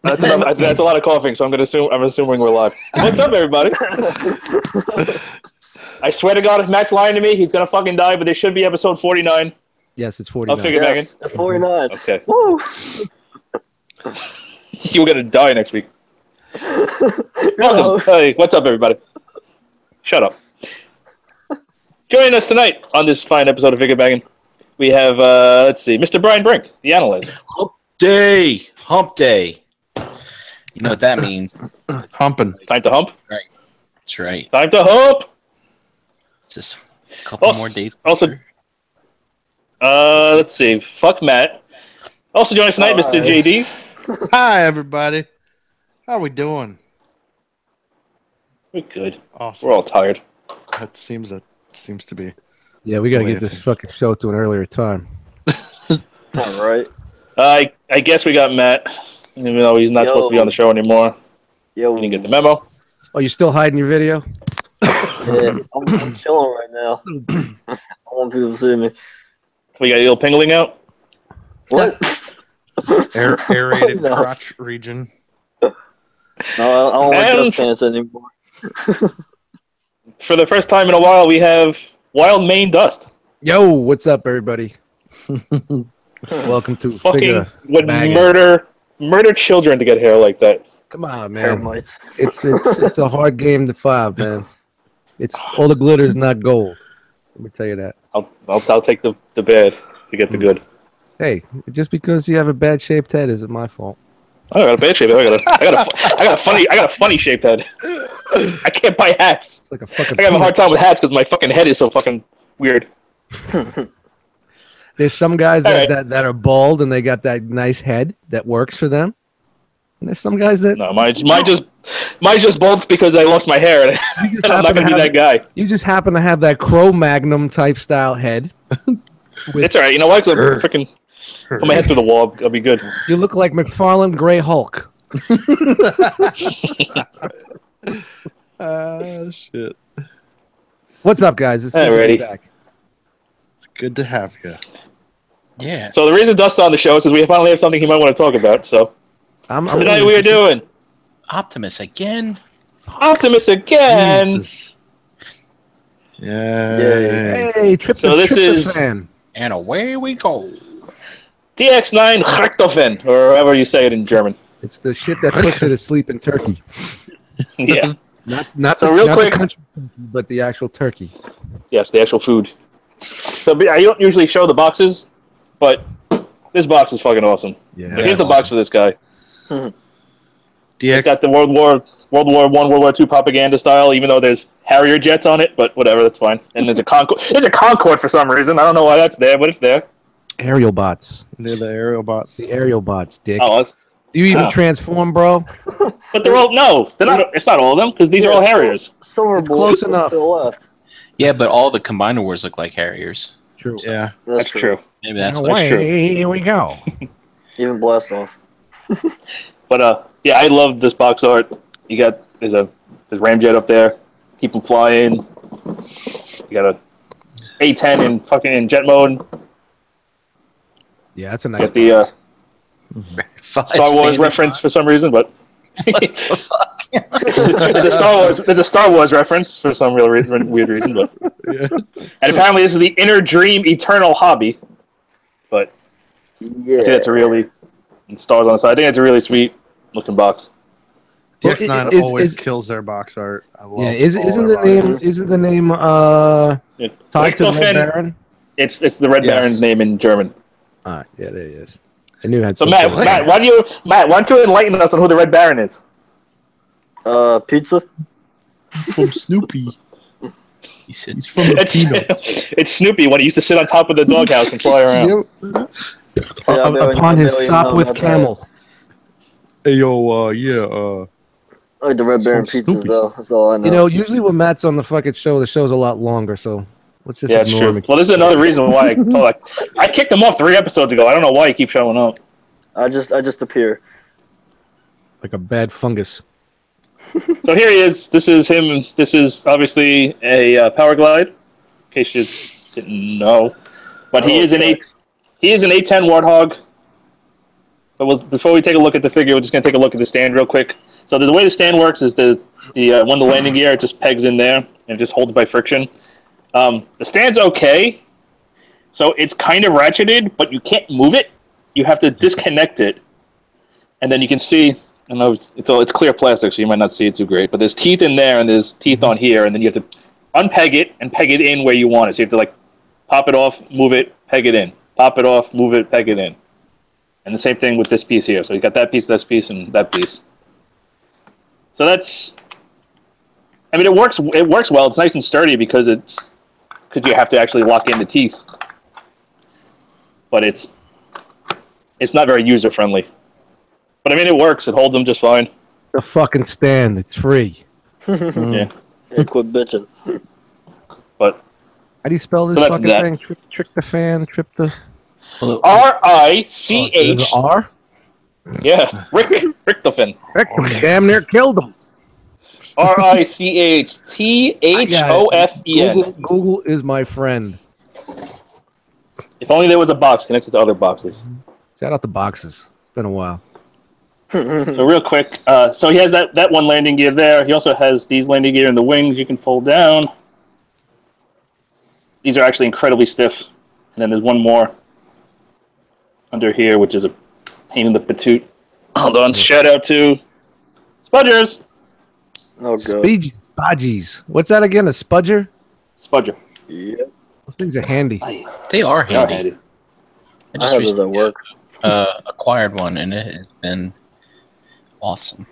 That's a lot of coughing, so I'm assuming we're live. What's up, everybody? I swear to God, if Matt's lying to me, he's gonna fucking die. But this should be episode 49. Yes, it's 49. I'll figure Yes, it's 49. Okay. Woo! You're gonna die next week. Welcome. Hey, what's up, everybody? Shut up. Joining us tonight on this fine episode of Figure Bangin', we have let's see, Mr. Brian Brink, the analyst. Hump day. You know what that means? Humping. Time to hump. Right. That's right. Time to hump. Just a couple more days. Also, let's see. Fuck Matt. Also joining us tonight, Mr. JD. Hi, everybody. How we doing? We're good. Awesome. We're all tired. That seems to be. Yeah, we got to get this fucking show to an earlier time. All right. I guess we got Matt, even though he's not supposed to be on the show anymore. Yo, You didn't get the memo. Oh, you're still hiding your video? yeah, I'm chilling right now. I want people to see me. We got a little pingling out. What? Aerated No. crotch region. No, I don't wear And- dress pants anymore. For the first time in a while, we have Wild Maine Dust. Yo, what's up, everybody? Welcome to Fucking FIGGAH would Bangin'. murder children to get hair like that. Come on, man. Termites. It's a hard game to find, man. It's all the glitter's not gold. Let me tell you that. I'll take the bad to get the good. Hey, just because you have a bad shaped head isn't my fault. I got a bad shape. I got a funny shaped head. I can't buy hats. It's like a fucking. I have a hard time with hats because my fucking head is so fucking weird. There's some guys All that are bald and they got that nice head that works for them. And there's some guys that No, mine just bald because I lost my hair, and I'm not gonna be that guy. you just happen to have that Cro-Magnon type style head. It's all right. You know what? 'Cause I'm freaking put my head through the wall. I'll be good. You look like McFarlane Gray Hulk. Shit. What's up, guys? It's good to be Alrighty. back. It's good to have you. Yeah. So the reason Dust's on the show is because we finally have something he might want to talk about. So I'm tonight we are doing Optimus again. Optimus again. Jesus. Yeah. Hey, Trip So the this Trip the is- fan. And away we go. DX9 Richthofen, or however you say it in German. It's the shit that puts you to sleep in Turkey. Yeah. Not So the, real not quick- the country, but the actual turkey. Yes, the actual food. So I don't usually show the boxes, but this box is fucking awesome. Yeah. So here's the box for this guy. It's DX. got the World War I, World War II propaganda style, even though there's Harrier jets on it, but whatever, that's fine. And there's a Concorde. There's a Concorde for some reason. I don't know why that's there, but it's there. Aerial bots. They're the aerial bots. The aerial bots, dick. Oh, Do you even Oh. transform, bro? but they're all they're not. It's not all of them because these are all Harriers. Silver It's bullet close to enough. the left. Yeah, but all the Combiner Wars look like Harriers. True. Yeah. That's true. Maybe that's That's true. Here we go. Even blast off. But yeah, I love this box art. You got there's Ramjet up there. Keep them flying. You got a A10 in fucking jet mode. Yeah, that's a nice. Got the Five Star Wars standing reference for some reason, but What the fuck? there's a Star Wars reference for some weird reason, but Yeah. and apparently this is the Inner Dream Eternal Hobby. But I think Yeah. that's a really and stars on the side. I think it's a really sweet looking box. DX9 Is- always is- kills their box art. I love Yeah, all isn't their the name boxes. isn't the name Yeah. tied to the Red Richthofen, Baron? It's the Red Yes. Baron's name in German. All right, yeah, there he is. I knew it had So some Matt, sort of- Matt, why don't you enlighten us on who the Red Baron is? Pizza. From Snoopy. He said, He's from the Peanuts. It's Snoopy when he used to sit on top of the doghouse and fly around. Yep. See, I mean, upon I his really stop know with about camel. Hey, yo, I like the Red Baron From pizzas, Snoopy. though. That's all I know. You know, usually when Matt's on the fucking show, the show's a lot longer. So let's just Yeah, it's ignore true. him. Well, this is another reason why I kicked him off 3 episodes ago. I don't know why he keeps showing up. I just appear. Like a bad fungus. So here he is. This is him. This is obviously a Power Glide, in case you didn't know. But he is an He is an A10 Warthog. But before we take a look at the figure, we're just going to take a look at the stand real quick. So the way the stand works is the landing gear, it just pegs in there and it just holds by friction. The stand's okay. So it's kind of ratcheted, but you can't move it. You have to disconnect it. And then you can see, I know it's clear plastic, so you might not see it too great, but there's teeth in there and there's teeth on here, and then you have to unpeg it and peg it in where you want it. So you have to like pop it off, move it, peg it in. Pop it off, move it, peg it in. And the same thing with this piece here. So you got that piece, this piece, and that piece. So that's, I mean, it works well. It's nice and sturdy because you have to actually lock in the teeth. But it's not very user friendly. But I mean, it works. It holds them just fine. The fucking stand. It's free. Yeah. Quit bitching. But how do you spell this fucking thing? Trick the fan. Trip the. R-I-C-H. R. Yeah, Richthofen. Damn near killed him. R-I-C-H-T-H-O-F-E-N. Google is my friend. If only there was a box connected to other boxes. Shout out the boxes. It's been a while. So real quick, so he has that one landing gear there. He also has these landing gear in the wings you can fold down. These are actually incredibly stiff. And then there's one more under here, which is a pain in the patoot. Hold on. Shout out to Spudgers. Oh, God. Spudgies. What's that again? A spudger? Spudger. Yeah. Those things are handy. They are handy. I just How does that work? acquired one, and it has been awesome.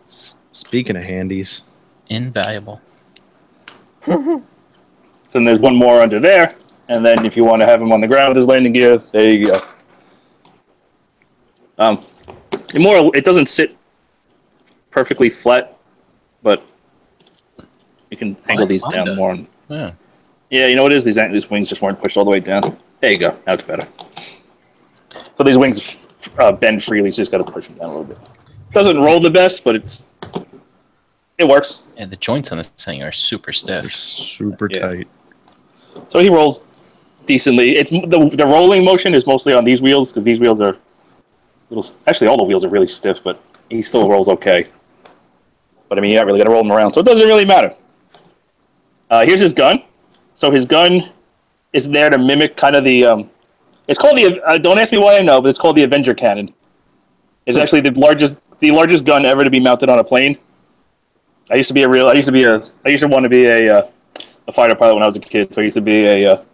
Speaking of handies. Invaluable. So then there's one more under there. And then if you want to have him on the ground with his landing gear, there you go. It doesn't sit perfectly flat, but you can angle these down more. Yeah. Yeah, you know what it is? These wings just weren't pushed all the way down. There you go. Now it's better. So these wings bend freely, so you just got to push them down a little bit. Doesn't roll the best, but it works. Yeah, the joints on this thing are super stiff. They're super tight. So he rolls decently. It's the rolling motion is mostly on these wheels because these wheels are actually all the wheels are really stiff, but he still rolls okay. But I mean, you're not really gonna roll him around, so it doesn't really matter. Here's his gun. So his gun is there to mimic kind of the. It's called the. Don't ask me why I know, but it's called the Avenger cannon. It's actually the largest gun ever to be mounted on a plane. I used to want to be a fighter pilot when I was a kid. So I used to be a.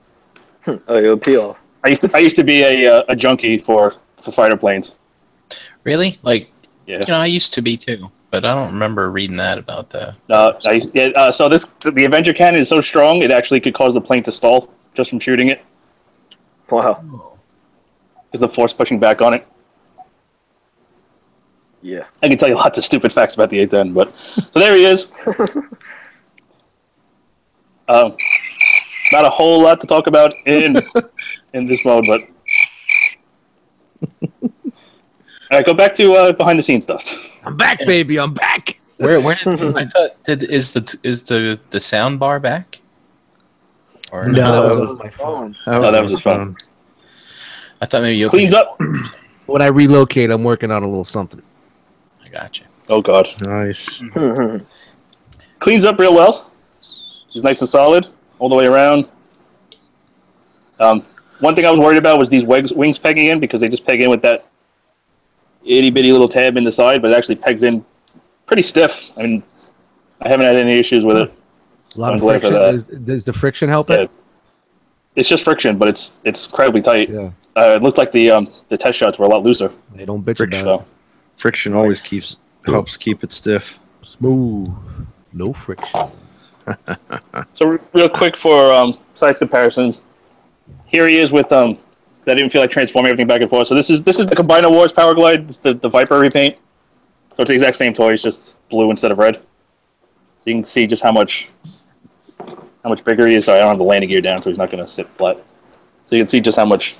Oh, you'll peel off. I used to be a junkie for fighter planes. Really? Like, yeah. You know, I used to be too, but I don't remember reading that about the. So the Avenger cannon is so strong it actually could cause the plane to stall just from shooting it. Wow. Because the force pushing back on it. Yeah. I can tell you lots of stupid facts about the A10, but so there he is. Not a whole lot to talk about in this mode, but all right, go back to behind the scenes stuff. I'm back, baby. I'm back. Where did I thought is the sound bar back? Or No, That was my phone. That was his phone. I thought maybe you Cleans up. When I relocate, I'm working on a little something. I got you. Oh God. Nice. Cleans up real well. She's nice and solid all the way around. One thing I was worried about was these wings pegging in because they just peg in with that itty bitty little tab in the side, but it actually pegs in pretty stiff. I mean, I haven't had any issues with it. A lot of friction. Does the friction help it? It's just friction, but it's incredibly tight. Yeah. It looked like the test shots were a lot looser. They don't bitch Friction. about it. Friction always helps keep it stiff. Smooth. No friction. So real quick for size comparisons, here he is with I didn't feel like transforming everything back and forth. So this is the Combiner Wars Power Glide. It's the Viper repaint. So it's the exact same toy, it's just blue instead of red. So you can see just how much bigger he is. Sorry, I don't have the landing gear down, so he's not going to sit flat. So you can see just how much.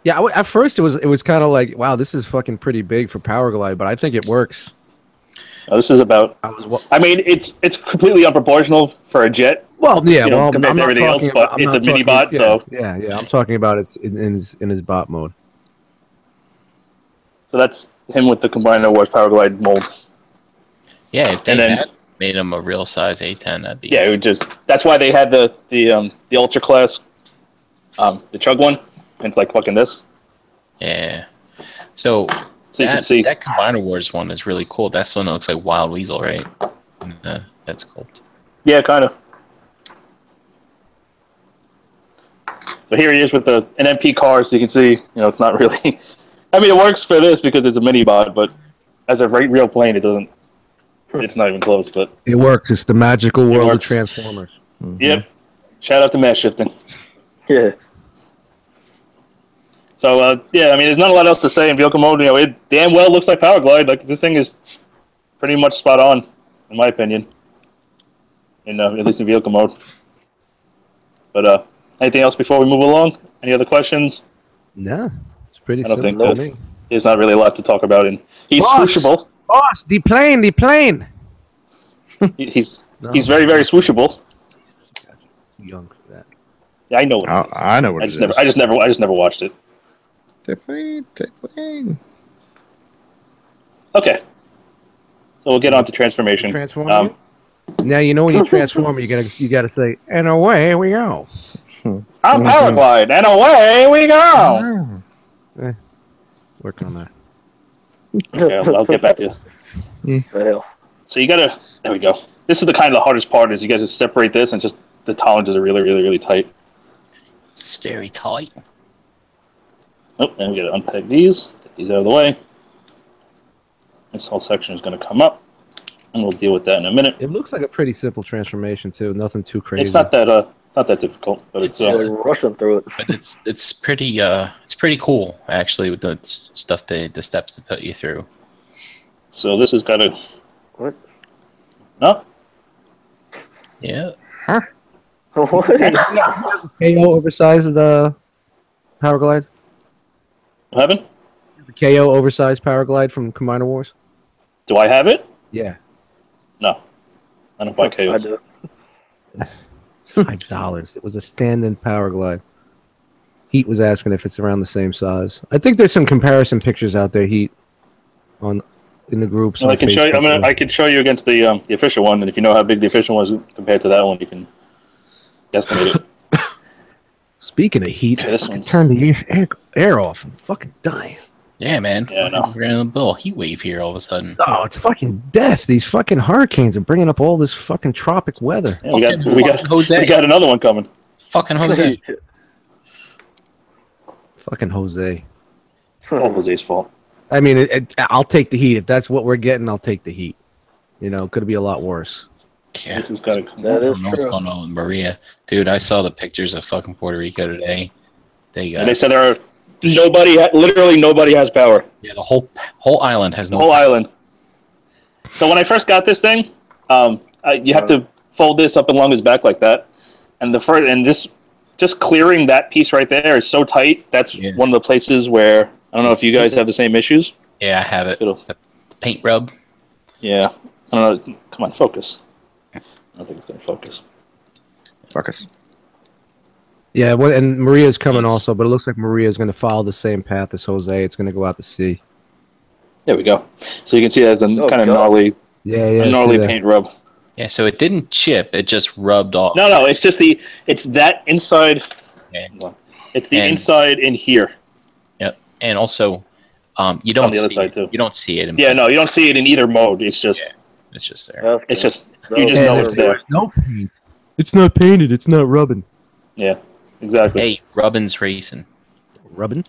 Yeah, at first it was kind of like, wow, this is fucking pretty big for Power Glide, but I think it works. Now, this is about. I mean, it's completely unproportional for a jet. Well, yeah. You know, Well, compared I'm to not everything else, talking but about. I'm it's not a mini talking, bot, so yeah. I'm talking about it's in his bot mode. so that's him with the Combiner Wars Power Glide mold. Yeah, if they And then- had made him a real size A10, that'd be. Yeah, it would just. That's why they had the Ultra Class, the Chug one. And it's like fucking this. Yeah. So So you can see. that Combiner Wars one is really cool. That's the one that looks like Wild Weasel, right? That's cool. Yeah, kind of. So here he is with an MP car, so you can see, it's not really. I mean, it works for this because it's a mini bot, but as a real plane, it doesn't. It's not even close, but It works. It's the magical world of works. Transformers. Yep. Shout out to mass shifting. Yeah. So yeah, I mean, there's not a lot else to say in vehicle mode. It damn well looks like Power Glide. Like this thing is pretty much spot on, in my opinion. At least in vehicle mode. But anything else before we move along? Any other questions? No, it's pretty I don't simple think to so. me. There's not really a lot to talk about. And he's Boss! swooshable. Boss, the plane. He's No. very swooshable. Too young for that. Yeah, I know what it is. I know what I it just is. never I just never watched it. Plane. Okay. So we'll get on to transformation. Transform. Now you know when you transform, you gotta say, and away we go. I'm Power Glide, and away we go. Working on that. Yeah, I'll get back to you. The hell. So you gotta. There we go. This is the kind of the hardest part is you gotta just separate this and just the tolerances are really tight. It's very tight. Oh, and we gotta unpeg these. Get these out of the way. This whole section is gonna come up, and we'll deal with that in a minute. It looks like a pretty simple transformation too. Nothing too crazy. It's not that difficult, but it's Like rushing through it. But it's pretty cool actually with the stuff the steps to put you through. so this has got to. What? No, Yeah. What? KO oversized Power Glide. what happened? The KO oversized Power Glide from Combiner Wars. Do I have it? Yeah, No, I don't buy I KOs. do. it's $5. It was a stand-in Power Glide. Heat was asking if it's around the same size. I think there's some comparison pictures out there. Heat in the groups. Well, on I can show you. Facebook. I can show you against the official one, and if you know how big the official one is compared to that one, you can estimate it. Speaking of heat, Okay, this fucking one's- turn the air off. I'm fucking dying. Yeah, man. Yeah, I know. We're in a little heat wave here all of a sudden. Oh, it's fucking death. These fucking hurricanes are bringing up all this fucking tropic weather. Yeah, we Fucking got Jose. we got another one coming. Fucking Jose. Fucking Jose. All Jose's fault. I mean, I'll take the heat. If that's what we're getting, I'll take the heat. It could be a lot worse. Yeah. This has got to come. That I is don't know what's true. going on with Maria. Dude, I saw the pictures of fucking Puerto Rico today. They And they said there are literally nobody has power. yeah, the whole island has The no whole island. So when I first got this thing, you have to fold this up along his back like that, and this just clearing that piece right there is so tight. That's one of the places where I don't know if you guys have the same issues. Yeah, I have it. It'll- The paint rub. Yeah, I don't know. Come on, focus. I don't think it's gonna focus. Fuck us. Yeah, and Maria's coming also, but it looks like Maria's going to follow the same path as Jose. It's going to go out to sea. There we go. So you can see it has a Oh, kind of God. gnarly, Yeah, I see gnarly that. paint rub. Yeah, so it didn't chip, it just rubbed off. No, it's just it's that inside. Okay. It's the And- inside in here. Yep. And also you on don't the other see side, it. too. You don't see it in Yeah, no, you don't see it in either mode. It's just, it's just there. That's it's good. just, you just Yeah, know that's it's there. No paint. It's not painted. It's not rubbing. Yeah, exactly. Hey, Rubbin's racing. Rubbing?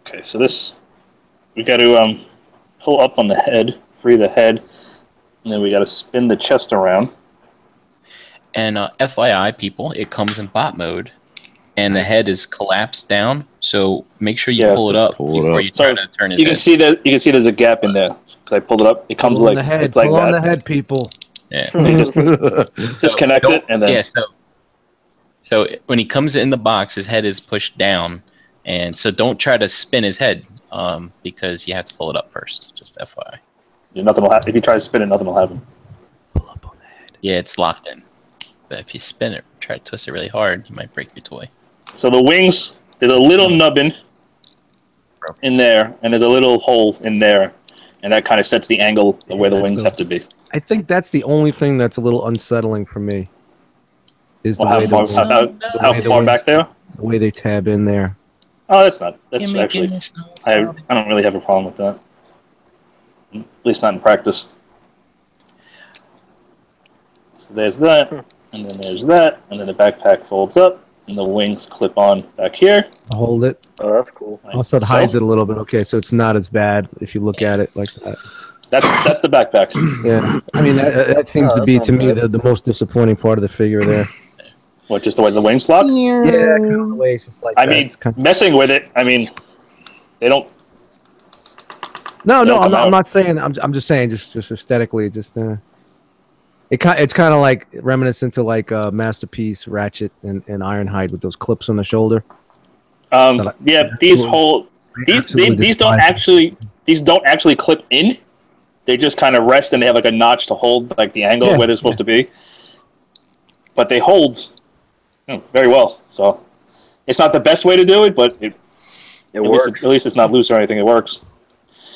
Okay, so this, we got to pull up on the head, free the head, and then we got to spin the chest around. And FYI, people, it comes in bot mode, and the head is collapsed down. So make sure you Yeah, pull it up pull it before up. you try So to turn his You can head. see that. You can see there's a gap in there. Cause I pulled it up. It comes Pull on like the head. it's like Pull on that. the head, people. Yeah. You just disconnect it, and then Yeah. So when he comes in the box, his head is pushed down, and so don't try to spin his head because you have to pull it up first. Just FYI. Nothing will happen. If you try to spin it, nothing will happen. Pull up on the head. Yeah, it's locked in. But if you spin it, try to twist it really hard, you might break your toy. So the wings, there's a little nubbin in there, and there's a little hole in there, and that kind of sets the angle of where the wings have to be. I think that's the only thing that's a little unsettling for me. Is the Well, way how far back there? The way they tab in there. Oh, that's actually. I don't really have a problem with that. At least not in practice. So there's that, and then there's that, and then the backpack folds up, and the wings clip on back here. Hold it. Oh, that's cool. Also, it hides it a little bit. Okay, so it's not as bad if you look at it like that. That's the backpack. Yeah, I mean that seems to be to me the most disappointing part of the figure there. What, just the way the wings lock? Yeah, kind of the way it's just like I mean, messing with it. I mean, they don't. No, I'm not saying. I'm just saying, just aesthetically, just it's kind of like reminiscent to like Masterpiece, Ratchet, and Ironhide with those clips on the shoulder. Yeah, these don't actually clip in. They just kind of rest, and they have like a notch to hold like the angle where they're supposed to be. But they hold very well. So it's not the best way to do it, but it works. At least it's not loose or anything. It works.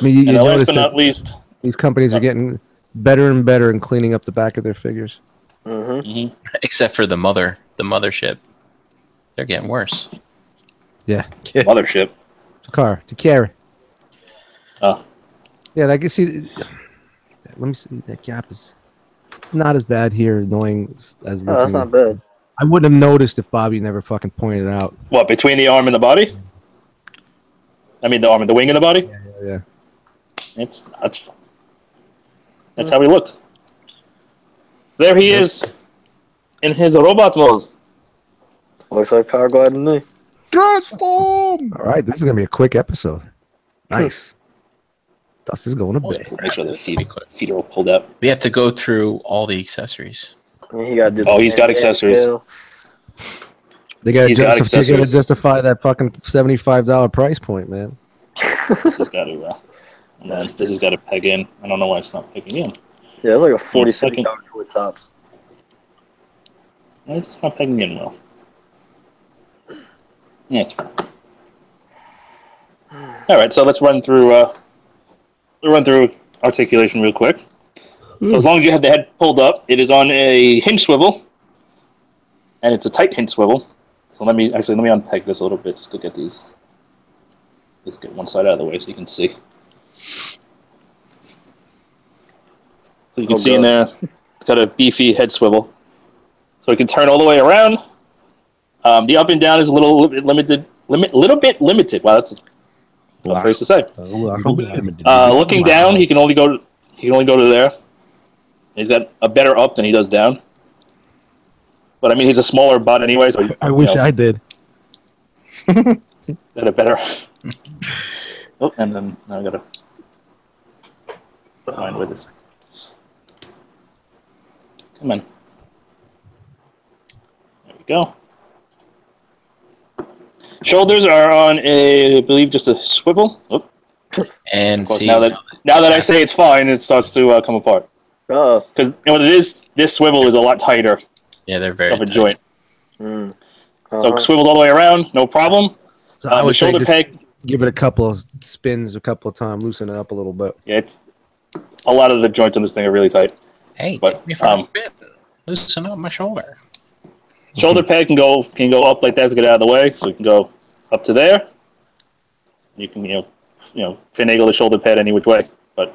I mean, and last but not least, these companies are getting better and better in cleaning up the back of their figures. Except for the mothership. They're getting worse. Yeah. Mothership. It's a car to carry. Oh. Yeah, I can see. Let me see. That gap is. It's not as bad here, annoying as. No, that's not bad. I wouldn't have noticed if Bobby never fucking pointed it out. What, between the arm and the body? I mean, the arm and the wing and the body? Yeah. That's how he looked. There he is in his robot mode. Looks like Power Glide to me. Transform! All right, this is going to be a quick episode. Nice. Dust is going to bed. Make sure the feet are all pulled out. We have to go through all the accessories. He's got accessories. They got to justify that fucking $75 price point, man. This has got to, and then this has got to peg in. I don't know why it's not pegging in. Yeah, it's like a $47 toy tops. It's not pegging in well. Yeah, it's fine. All right, so let's run through articulation real quick. So as long as you have the head pulled up, it is on a hinge swivel, and it's a tight hinge swivel. So let me unpeg this a little bit just to get these. Let's get one side out of the way so you can see. So you can see in there, it's got a beefy head swivel, so it can turn all the way around. The up and down is a little bit limited. Wow, that's a phrase to say. Looking down, he can only go to there. He's got a better up than he does down. But I mean, he's a smaller butt anyway. So I wish I did. Got a better. Oh, and then now I gotta find where this. Come on. There we go. Shoulders are on I believe, just a swivel. Oh. And of course, now that I say it's fine, it starts to come apart. Because what it is, this swivel is a lot tighter. Yeah, they're very of a tight. joint. So swivels all the way around, no problem. So I would say shoulder peg. Give it a couple of spins, a couple of times, loosen it up a little bit. Yeah, it's a lot of the joints on this thing are really tight. Hey, take me for a spin. Loosen up my shoulder. Shoulder peg can go up like that to get out of the way, so you can go up to there. You can finagle the shoulder pad any which way, but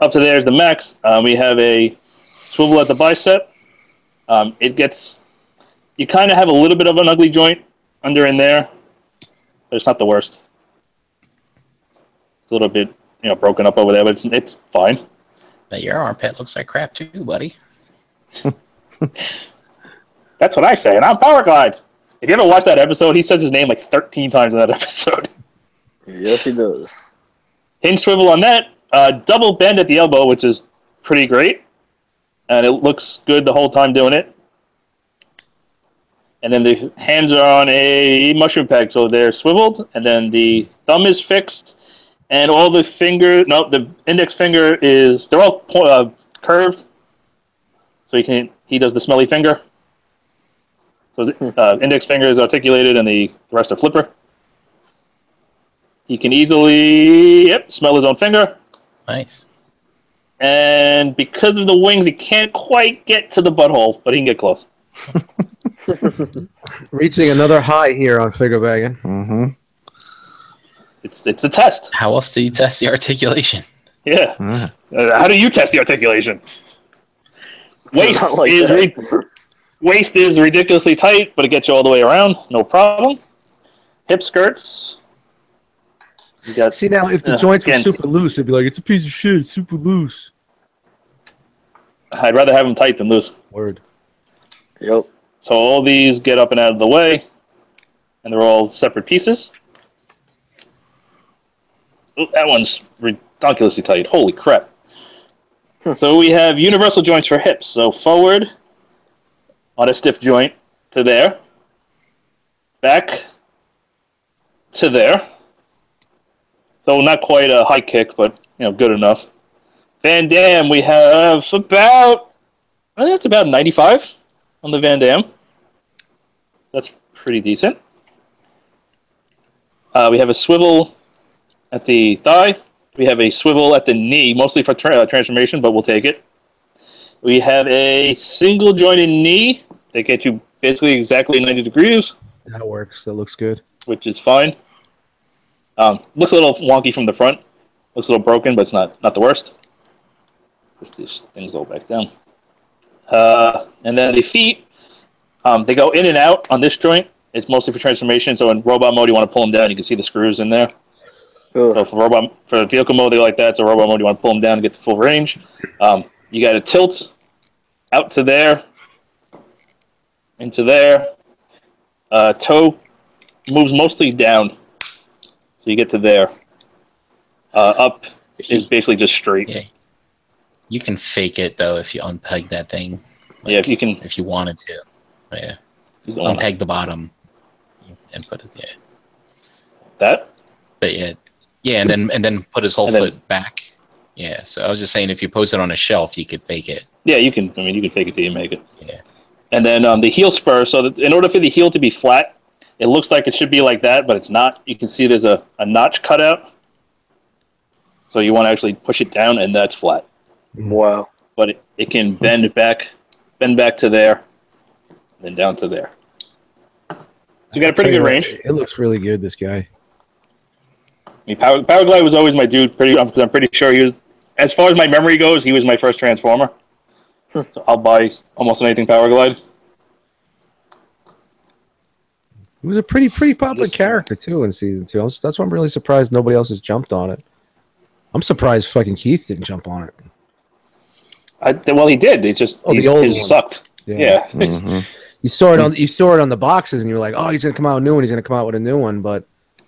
up to there is the max. We have a swivel at the bicep. You kind of have a little bit of an ugly joint under in there, but it's not the worst. It's a little bit broken up over there, but it's fine. But your armpit looks like crap too, buddy. That's what I say, and I'm Power Glide. If you ever watch that episode, he says his name like 13 times in that episode. Yes, he does. Hinge swivel on that. Double bend at the elbow, which is pretty great. And it looks good the whole time doing it. And then the hands are on a mushroom peg, so they're swiveled. And then the thumb is fixed. And all the finger, no, the index finger is, they're all curved. So he does the smelly finger. So the index finger is articulated and the rest are flipper. He can easily, smell his own finger. Nice. And because of the wings, he can't quite get to the butthole, but he can get close. Reaching another high here on figure bagging. Mm-hmm. It's a test. How else do you test the articulation? Yeah. Mm-hmm. How do you test the articulation? Waist Not like is that. waist is ridiculously tight, but it gets you all the way around, no problem. Hip skirts. You got, See, now, if the joints were again, super loose, it'd be like, it's a piece of shit, it's super loose. I'd rather have them tight than loose. Word. Yep. So all these get up and out of the way, and they're all separate pieces. Oh, that one's ridiculously tight. Holy crap. So we have universal joints for hips. So forward on a stiff joint to there. Back to there. So not quite a high kick, but good enough. Van Damme, we have about, I think that's about 95 on the Van Damme. That's pretty decent. We have a swivel at the thigh. We have a swivel at the knee, mostly for transformation, but we'll take it. We have a single jointed knee that gets you basically exactly 90 degrees. That works. That looks good. Which is fine. Looks a little wonky from the front. Looks a little broken, but it's not the worst. Push these things all back down. And then the feet, they go in and out on this joint. It's mostly for transformation. So in robot mode, you want to pull them down. You can see the screws in there. So for vehicle mode, they like that. So robot mode, you want to pull them down to get the full range. You got to tilt out to there, into there. Toe moves mostly down. So you get to there. Up is basically just straight. Yeah. You can fake it though if you unpeg that thing. Yeah, if you can. If you wanted to. Yeah. Unpeg the bottom and put his that. But yeah, and then put his whole foot back. Yeah. So I was just saying, if you post it on a shelf, you could fake it. Yeah, you can. I mean, you can fake it till you make it. Yeah. And then the heel spur. So that in order for the heel to be flat, it looks like it should be like that, but it's not. You can see there's a notch cut out. So you want to actually push it down, and that's flat. Wow. But it can bend back to there, then down to there. So you got a pretty good range. It looks really good, this guy. I mean, Powerglide was always my dude. I'm pretty sure he was, as far as my memory goes, he was my first Transformer. So I'll buy almost anything Powerglide. He was a pretty popular character, too, in Season 2. That's why I'm really surprised nobody else has jumped on it. I'm surprised fucking Keith didn't jump on it. Well, he did. It just the old one sucked. Yeah. Mm-hmm. You saw it on the boxes, and you were like, "Oh, he's gonna come out with a new one. He's gonna come out with a new one." But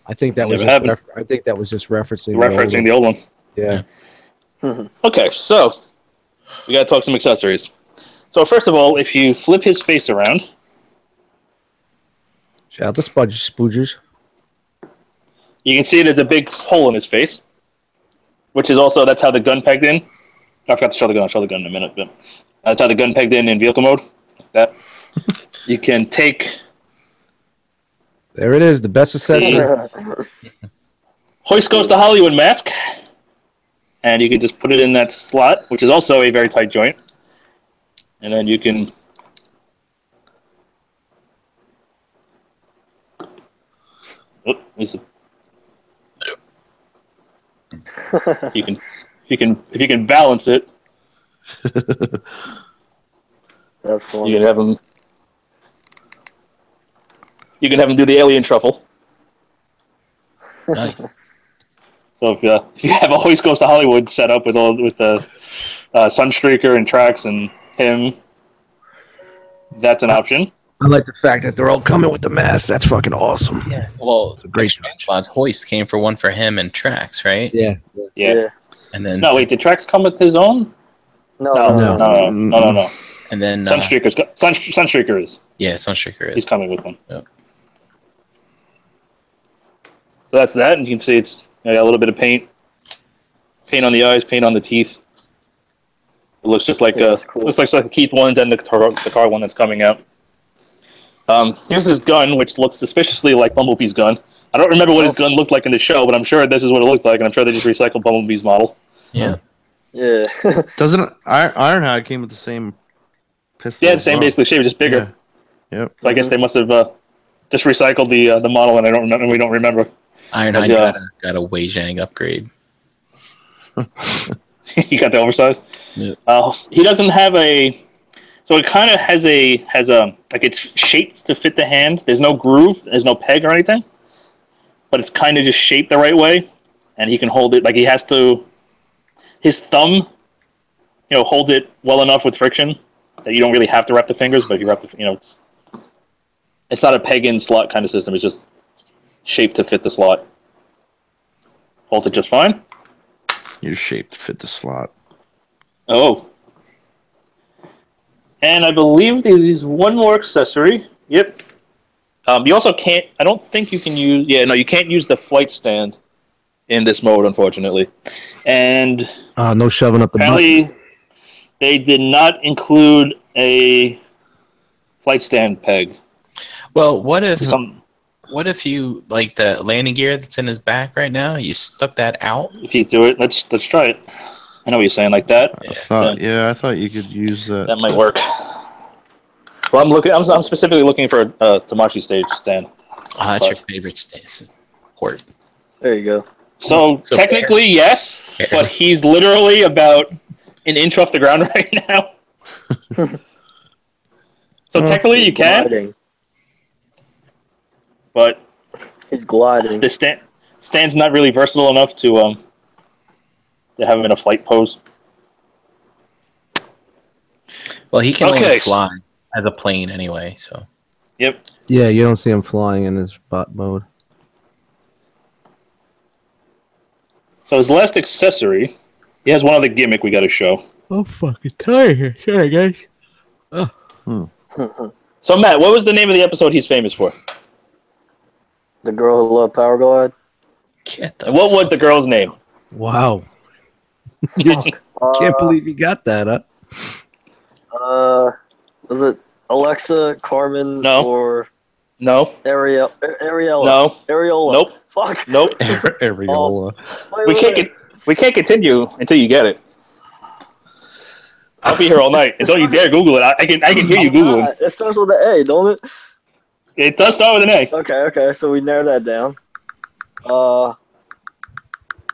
I think that was just referencing the old one. Yeah. Okay, so we gotta talk some accessories. So first of all, if you flip his face around, shout out the Spoogers. You can see there's a big hole in his face, which is also that's how the gun pegged in. I forgot to show the gun. I'll show the gun in a minute, but that's how the gun pegged in vehicle mode. That you can take. There it is, the best accessory. Hoist Goes to Hollywood mask, and you can just put it in that slot, which is also a very tight joint, and then you can. If you can balance it. That's fun. You can have him. You can have him do the alien shuffle. Nice. So if you have a Hoist Goes to Hollywood set up with the Sunstreaker and Trax and him, that's an option. I like the fact that they're all coming with the mask. That's fucking awesome. Yeah. Well, it's a great Spots Hoist came for one for him and Trax, right? Yeah. And then no, wait, did Trax come with his own? No. And then Sunstreaker is. Yeah, Sunstreaker is. He's coming with one. Yep. So that's that, and you can see it's Yeah, a little bit of paint on the eyes, paint on the teeth. It looks just like cool. looks like the Keith ones and the car one that's coming out. Here's his gun, which looks suspiciously like Bumblebee's gun. I don't remember what his gun looked like in the show, but I'm sure this is what it looked like, and I'm sure they just recycled Bumblebee's model. Yeah. Yeah. Doesn't Ironhide came with the same pistol? Yeah, the same basically shape, just bigger. Yeah. Yep. So I guess they must have just recycled the model, and we don't remember. Ironhide got a Wei Zhang upgrade. He got the oversized. Yep. He doesn't have a. So it kind of has a like it's shaped to fit the hand. There's no groove. There's no peg or anything. But it's kind of just shaped the right way, and he can hold it like he has to. His thumb, holds it well enough with friction that you don't really have to wrap the fingers, but if you wrap the, it's not a peg-in slot kind of system. It's just shaped to fit the slot. Holds it just fine. You're shaped to fit the slot. Oh. And I believe there's one more accessory. Yep. You also can't. I don't think you can use. Yeah, no, you can't use the flight stand in this mode, unfortunately. And no shoving up the butt. apparently, they did not include a flight stand peg. Well, what if you like the landing gear that's in his back right now? You stuck that out. If you do it, let's try it. I know what you're saying, like that. I thought you could use that. That might work. Well, I'm specifically looking for a Tamashi stage stand. That's your favorite stance. Port. There you go. So technically, yes, but he's literally about an inch off the ground right now. So technically, you can, Gliding. but He's gliding. the stand's not really versatile enough to have him in a flight pose. Well, he can only fly as a plane anyway. So. Yep. Yeah, you don't see him flying in his bot mode. So his last accessory, he has one other gimmick we got to show. I'm fucking tired here. Sorry, guys. So Matt, what was the name of the episode he's famous for? The girl who loved Power Glide. And what was the girl's name? Wow. Can't believe you got that, huh? Was it Alexa, Carmen, No. or No. Ariella? No. Ariola. Nope. Fuck. Nope. Areola. We can't continue until you get it. I'll be here all night. And don't you dare Google it. I can hear you Google it. It starts with an A, don't it? It does start with an A. Okay. So we narrow that down.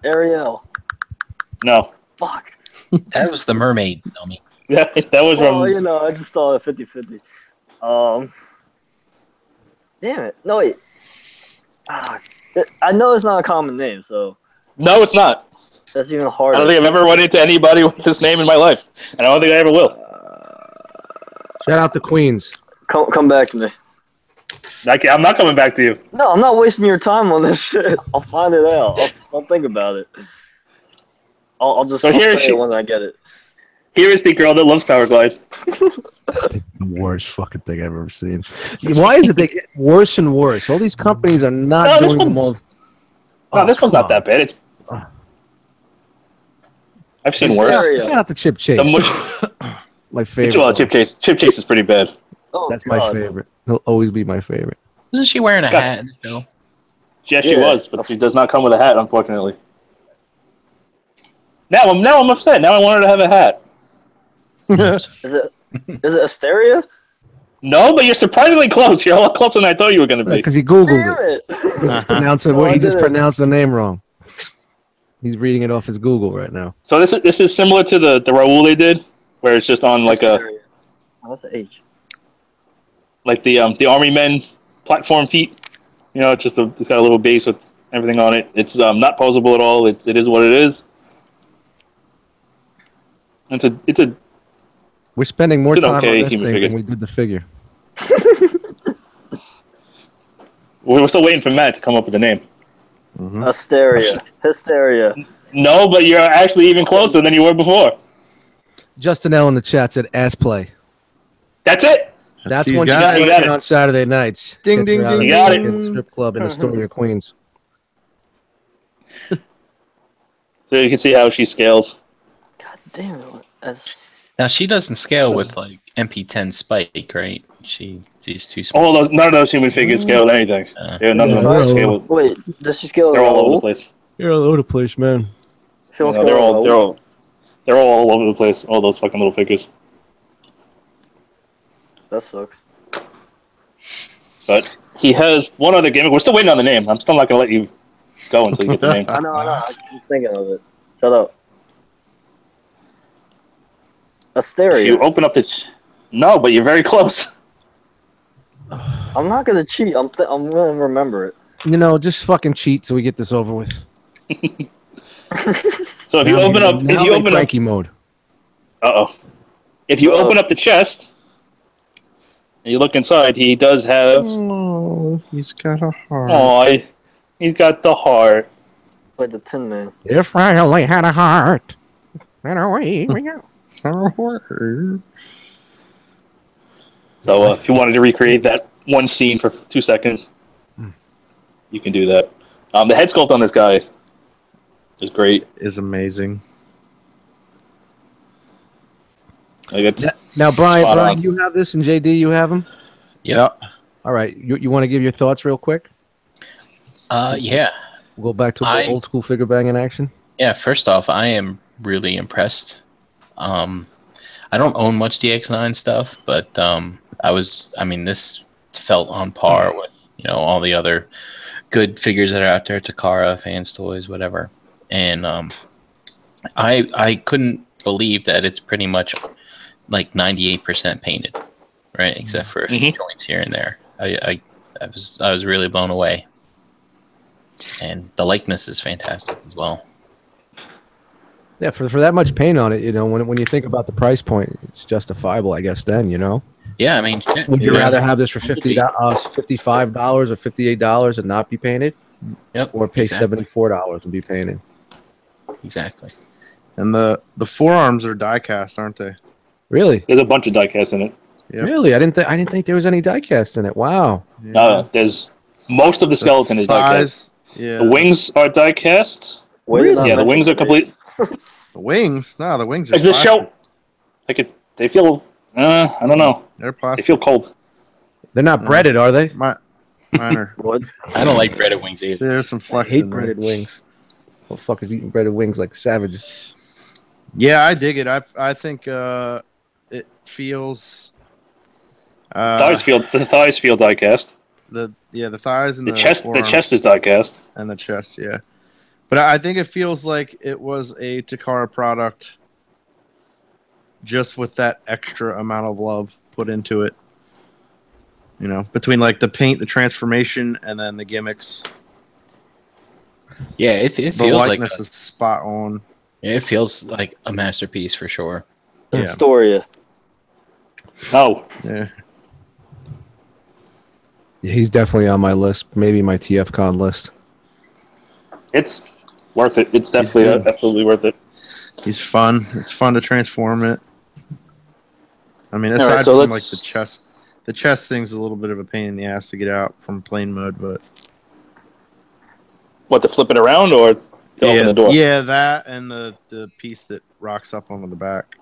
Ariel. No. Fuck. That was the mermaid, dummy. Yeah, that was Well, from. I just thought of 50-50. Damn it. No, wait. I know it's not a common name, so No, it's not. that's even harder. I don't think I've ever run into anybody with this name in my life, and I don't think I ever will. Shout out to Queens. Come back to me. I'm not coming back to you. No, I'm not wasting your time on this shit. I'll find it out. I'll think about it. I'll just So here say she- it when I get it. Here is the girl that loves Power Glide. The worst fucking thing I've ever seen. Why is it they get worse and worse? All these companies are not doing them all. No, this one's not that bad. It's. I've seen worse. Hysteria. Shout out to Chip Chase. My favorite. Well, one. Chip Chase is pretty bad. Oh, That's my God. favorite. He'll always be my favorite. Wasn't she wearing a hat in the show? Yes, she Yeah. was, but she does not come with a hat, unfortunately. Now I'm upset. Now I want her to have a hat. Is it Asteria? No, but you're surprisingly close. You're a lot closer than I thought you were going to be. Because he Googled Damn it. it. He just didn't. pronounced the name wrong. He's reading it off his Google right now. So this is similar to the Raoul they did, where it's just on like Asteria. Oh, that's an H. the Army Men platform feet. It's just it's got a little base with everything on it. It's not posable at all. It is what it is. It's a We're spending more It's an time okay on this human thing figure. than we did the figure. We're still waiting for Matt to come up with a name. Asteria. Hysteria. No, but you're actually even closer than you were before. Justin L in the chat said ass play. That's it. That's He's when you got got it. You got it. on Saturday nights. Ding, Getting ding, out of ding, the got it. fucking strip club in Astoria, Queens. So you can see how she scales. God damn it. Now she doesn't scale with like MP10 Spike, right? She's too small. None of those human figures scale with anything. None of them scale with. Wait, does she scale They're all over the Raoul? place. You're all over the place, man. She don't You know, scale Raoul? they're all over the place. All those fucking little figures. That sucks. But he has one other gimmick. We're still waiting on the name. I'm still not gonna let you go until you get the name. I know. I keep thinking of it. Shut up. Asteria. If you open up the... No, but you're very close. I'm not gonna cheat. I'm gonna remember it. You know, just fucking cheat so we get this over with. So if you open up... If you open up... cranky mode. Uh-oh. If you open up the chest... And you look inside, he does have... Oh, he's got a heart. Aw, he's got the heart. Like the Tin Man. If I only had a heart. And away we go. So if you wanted to recreate that one scene for 2 seconds, you can do that. The head sculpt on this guy is great. Is amazing. Like it's Now, Brian, spot on. you have this, and JD, you have him? Yeah. All right. You want to give your thoughts real quick? Yeah. We'll go back to the old school figure banging action. Yeah, first off, I am really impressed. I don't own much DX9 stuff, but this felt on par with, all the other good figures that are out there, Takara, Fans Toys, whatever. And I couldn't believe that it's pretty much like 98% painted, right? Except for a few joints here and there. I was really blown away. And the likeness is fantastic as well. Yeah, for that much paint on it, when you think about the price point, it's justifiable, I guess. Then Yeah, I mean, would you rather have this for $55 or $58 and not be painted? Yep. Or pay $74 and be painted? Exactly. And the forearms are die cast, aren't they? Really? There's a bunch of diecast in it. Yep. Really? I didn't think there was any diecast in it. Wow. Yeah. There's most of the skeleton is diecast. Yeah. The wings are diecast. Really? Yeah, the wings are complete. The wings? No, the wings are Is the plastic. shell? They feel. I don't know. They're They plastic. feel cold. They're not breaded, are they? Mine are. What? I don't like breaded wings See, either. there's some I flex hate in there. breaded wings. Who the fuck is eating breaded wings like savages? Yeah, I dig it. I think it feels. The thighs feel diecast. The thighs and The chest. The forearms chest is diecast. and the chest. Yeah, but I think it feels like it was a Takara product, just with that extra amount of love put into it. Between like the paint, the transformation, and then the gimmicks. Yeah, it The feels like likeness is spot on. it feels like a masterpiece for sure. Yeah. Astoria. No. Yeah. Yeah, he's definitely on my list. Maybe my TFCon list. It's worth it. It's good. absolutely worth it. He's fun. It's fun to transform it. I mean, All aside right, so from like let's- the chest thing's a little bit of a pain in the ass to get out from plane mode, but What, to flip it around or to open the door? yeah, that and the piece that rocks up onto the back.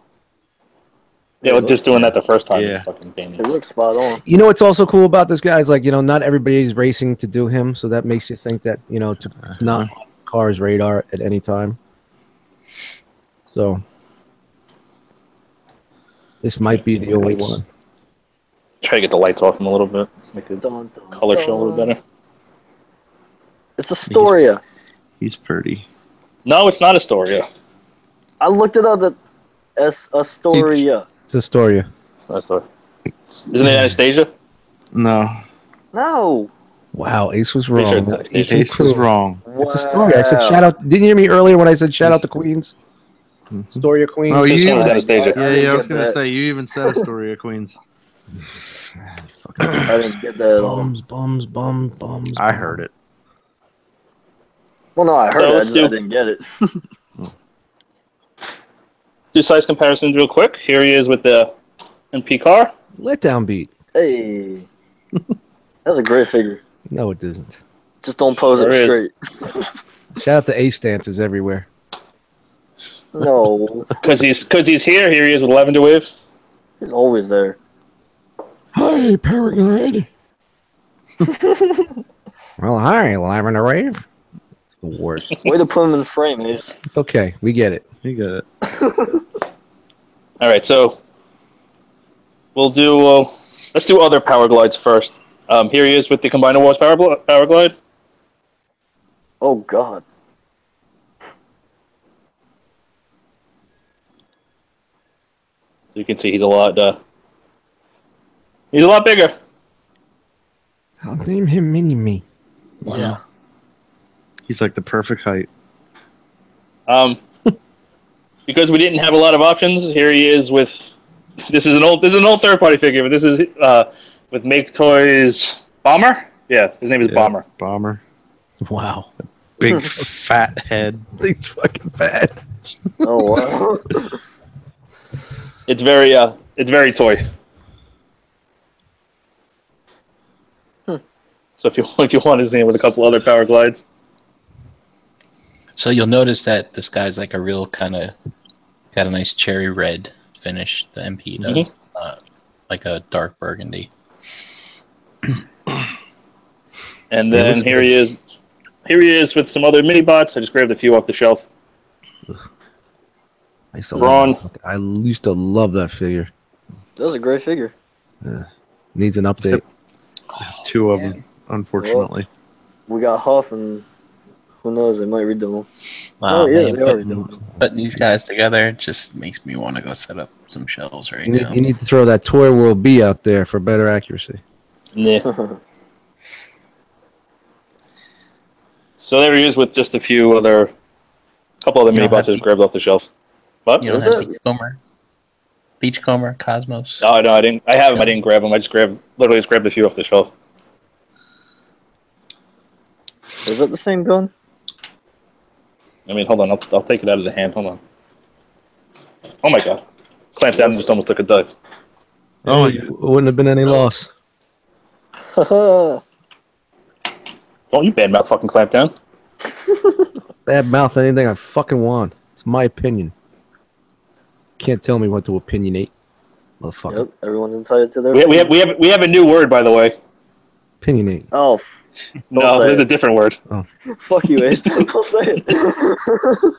Yeah, well, just doing that the first time Yeah. is fucking painless. It looks spot on. You know what's also cool about this guy is like, not everybody's racing to do him, so that makes you think that, it's not on Car's radar at any time. So this might be the only one. Try to get the lights off him a little bit. Make the Dun, dun, color show a little dun. better. It's Astoria. He's pretty. No, it's not Astoria. I looked it up. It's Astoria. It's Astoria. It's not Astoria. Isn't it Anastasia? No, No. Wow, Ace was Pretty wrong. sure it's Anastasia. Ace and Ace was Crew. wrong. It's Astoria. I said shout out. Didn't you hear me earlier when I said shout out to Queens? Astoria Queens. Oh, This you- one was Anastasia. Yeah, I was get gonna that. say you even said Astoria Queens. I didn't get that at all. Bums. I heard it. Well, no, I heard So it. I let's just do- I didn't get it. Let's do size comparisons real quick. Here he is with the MP car. Letdown beat. Hey. That's a great figure. No, it isn't. Just don't pose it There is. straight. Shout out to ace dances everywhere. No, Because he's here. Here he is with Lavender Wave. he's always there. Hi, Paraglide. Well, hi, Lavender Wave. It's the worst. Way to put him in the frame, Ace. It's okay. We get it. You get it. All right, so we'll do. Let's do other power glides first. Here he is with the Combiner Wars power glide. Oh God. You can see he's a lot bigger. I'll name him Mini-Me. Yeah. He's like the perfect height. Because we didn't have a lot of options, here he is with. This is an old third party figure, but this is with Make Toys Bomber. Yeah, his name is Bomber. Bomber. Wow. Big fat head. It's fucking bad. Oh wow. It's very toy. So if you want to see him with a couple other power glides. So you'll notice that this guy's like a real kind of got a nice cherry red finish. The MP does, like a dark burgundy. And then here he is. Here he is with some other mini bots. I just grabbed a few off the shelf. I used to love that figure. That was a great figure. Needs an update. Two of them, unfortunately. We got Huff, and who knows? They might redo them. Wow, Oh yeah, man, they are redoing them. putting these guys together just makes me want to go set up some shelves right now. You need to throw that Toy World B out there for better accuracy. Yeah. So there he is with just a couple other mini bots I just grabbed off the shelf. What? You don't Is have it? Beachcomber, Cosmos. No, I didn't. I have them. I didn't grab them. I just literally grabbed a few off the shelf. Is it the same gun? I mean, hold on. I'll take it out of the hand. Hold on. Oh my god! Clamped down and just almost took a dive. Oh, It wouldn't have been any loss. Don't you badmouth fucking clamp down? Bad mouth anything I fucking want. It's my opinion. Can't tell me what to opinionate, motherfucker. Yep, everyone's entitled to their. We have a new word, by the way. Opinionate. Oh, No, say there's it. a different word. Fuck you, Ace. Don't say it.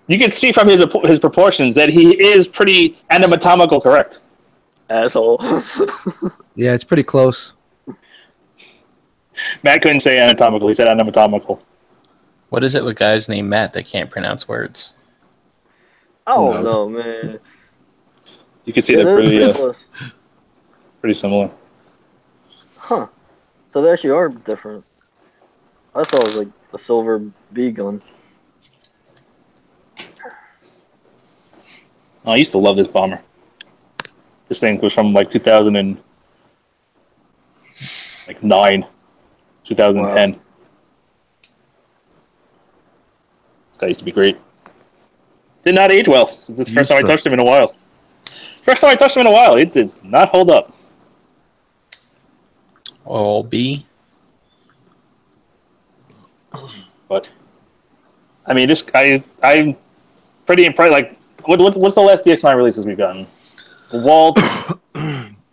You can see from his proportions that he is pretty anatomical correct. Asshole. Yeah, it's pretty close. Matt couldn't say anatomical. He said anatomical. What is it with guys named Matt that can't pronounce words? Oh no, man. You can see It they're is pretty, pretty similar. Huh. So they actually are different. I thought it was like a silver B gun. Oh, I used to love this bomber. This thing was from like 2009, 2010. Wow. This guy used to be great. Did not age well. This is the first time I touched him in a while. First time I touched him in a while. It did not hold up. Oh, B. But I mean, I'm pretty impressed. Like, what's the last DX9 releases we've gotten? Walt.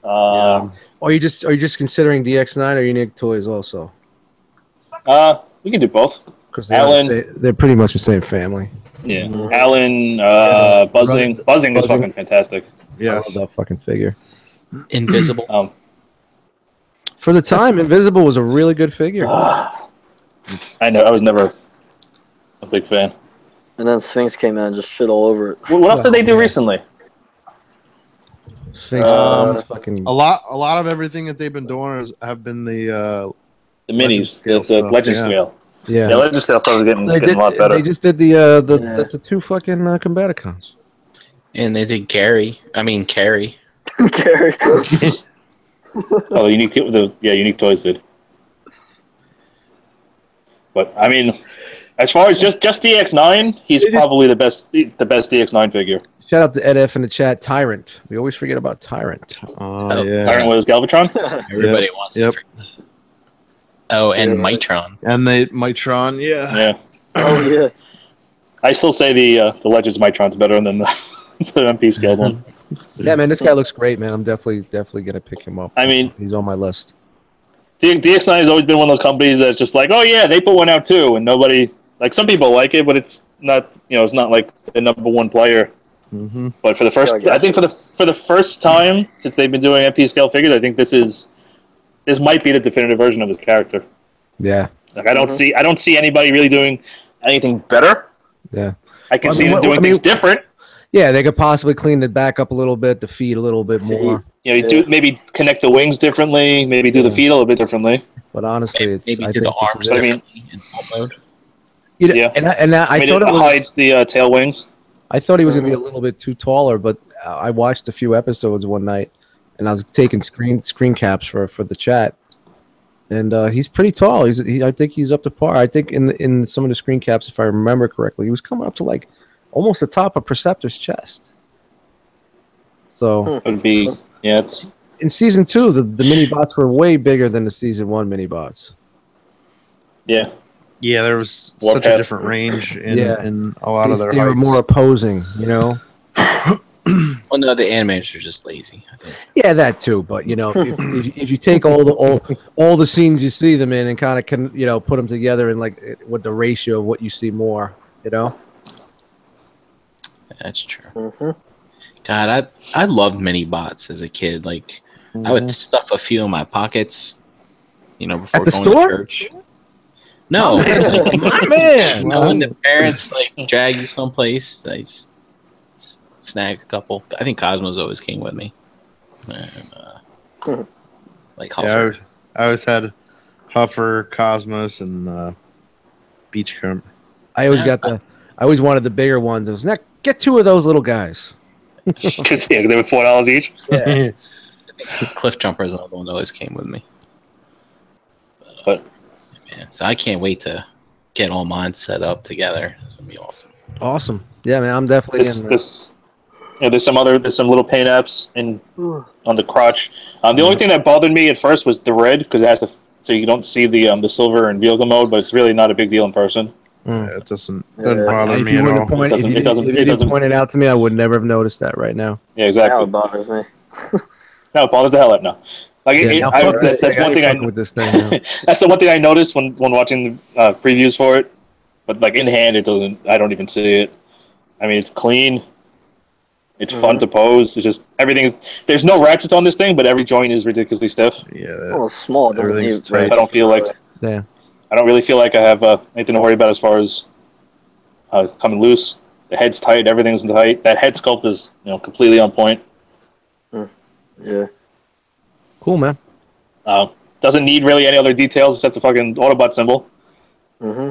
Are you just considering DX9 or Unique Toys also? We can do both. Because Alan, they're pretty much the same family. yeah. Alan, Buzzing. Buzzing is fucking fantastic. I love that fucking figure. Invisible. For the time, Invisible was a really good figure. I know. I was never a big fan. And then Sphinx came out and just shit all over it. What else did they do recently? Sphinx was fucking a lot of everything that they've been doing have been the minis, scale the stuff, Legend yeah. scale. Yeah, Legend scale stuff is getting a lot better. They just did the two fucking Combaticons. And they did Carrie. Carrie. Oh, Unique Toys did. But I mean, as far as just DX9, he's probably the best DX9 figure. Shout out to Ed F in the chat. Tyrant. We always forget about Tyrant. yeah. Tyrant was Galvatron. Everybody wants to. Oh, and Yeah. Mitron. And they Mitron, yeah. Yeah. Oh yeah. I still say the Legends Mitron's better than the MP scaled one. Yeah, man, this guy looks great, man. I'm definitely gonna pick him up. I mean, he's on my list. DX9 has always been one of those companies that's just like, oh yeah, they put one out too, and nobody, like, some people like it, but it's not, it's not like the #1 player. Mm-hmm. But for the first, Yeah, I I think for the first time since they've been doing MP scale figures, I think this might be the definitive version of his character. Yeah, Like I don't see anybody really doing anything better. yeah. I can see them doing things different. Yeah, they could possibly clean it back up a little bit, the feet a little bit more. Do maybe connect the wings differently, maybe do the feet a little bit differently. But honestly, Maybe I do think the arms this is it. differently in full mode. Yeah. And I thought it was hides the tail wings. I thought he was gonna be a little bit too taller, but I watched a few episodes one night, and I was taking screen caps for the chat, and he's pretty tall. I think he's up to par. I think in some of the screen caps, if I remember correctly, he was coming up to like almost the top of Perceptor's chest. So It would be it's in season 2, the mini bots were way bigger than the season 1 mini bots. yeah. Yeah, there was Warpath. such a different range in a lot of their They were heights. more opposing, you know. Well, no, the animators are just lazy, I think. Yeah, that too. But if you take all the scenes you see them in and kind of put them together and like with the ratio of what you see more, That's true. Mm-hmm. God, I loved mini bots as a kid. Like, I would stuff a few in my pockets, before At the going store? to church. No, My man. when the parents drag you someplace, they snag a couple. I think Cosmos always came with me. And, like Huffer. Yeah, I always had Huffer, Cosmos, and Beachcomber. I always wanted the bigger ones. It was get 2 of those little guys. Because they were $4 each. Yeah. Cliff Jumper is another one that always came with me. But Yeah, so I can't wait to get all mine set up together. It's gonna be awesome. Awesome. Yeah, man. I'm definitely in. there's some little paint apps on the crotch. The only thing that bothered me at first was the red, because it has so you don't see the silver in vehicle mode, but it's really not a big deal in person. It doesn't bother If me you at wouldn't all. point, if you didn't point it out to me, I would never have noticed that right now. Yeah, Now exactly. it bothers me. No, it bothers the hell out now. Like Yeah, that's one thing with this thing. Now. that's the one thing I noticed when watching previews for it. But like in hand, it doesn't. I don't even see it. I mean, it's clean. It's fun to pose. It's just everything. There's no ratchets on this thing, but every joint is ridiculously stiff. Yeah, Well, it's small. Doesn't everything's need tight. I don't feel like Yeah. I don't really feel like I have anything to worry about as far as coming loose. The head's tight. Everything's tight. That head sculpt is completely on point. Yeah. Cool, man. Doesn't need really any other details except the fucking Autobot symbol. Mm-hmm.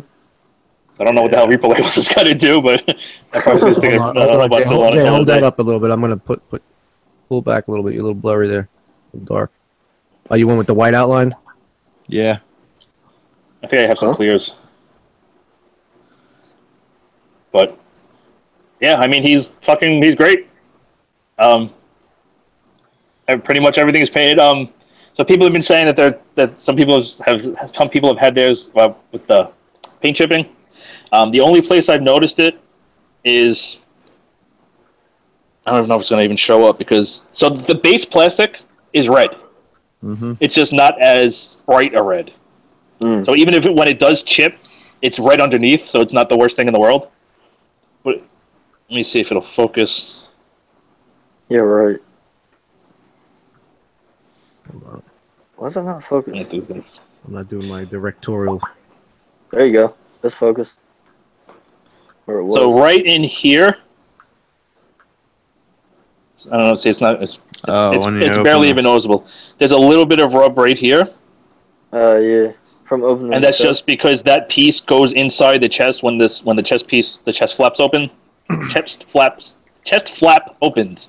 I don't know what the hell Reaper Labels is gonna do, but I probably just stick an Hold on, Autobot symbol on it. hold that up a little bit. I'm gonna pull back a little bit. You're a little blurry there. A little dark. Oh, you went with the white outline? Yeah. I think I have some clears. But yeah, I mean he's great. Pretty much everything is painted. So people have been saying that some people have had theirs with the paint chipping. The only place I've noticed it is I don't know if it's going to even show up because the base plastic is red. Mm-hmm. It's just not as bright a red. So even when it does chip, it's red underneath, so it's not the worst thing in the world. But let me see if it'll focus. Yeah, right. Hold on. Why is it not focused? I'm not doing my directorial. There you go. Let's focus. Where it was. So right in here, I don't know. See, it's not. It's barely even noticeable. There's a little bit of rub right here, yeah. From opening. and that's just because that piece goes inside the chest when the chest flaps open. chest flap opens.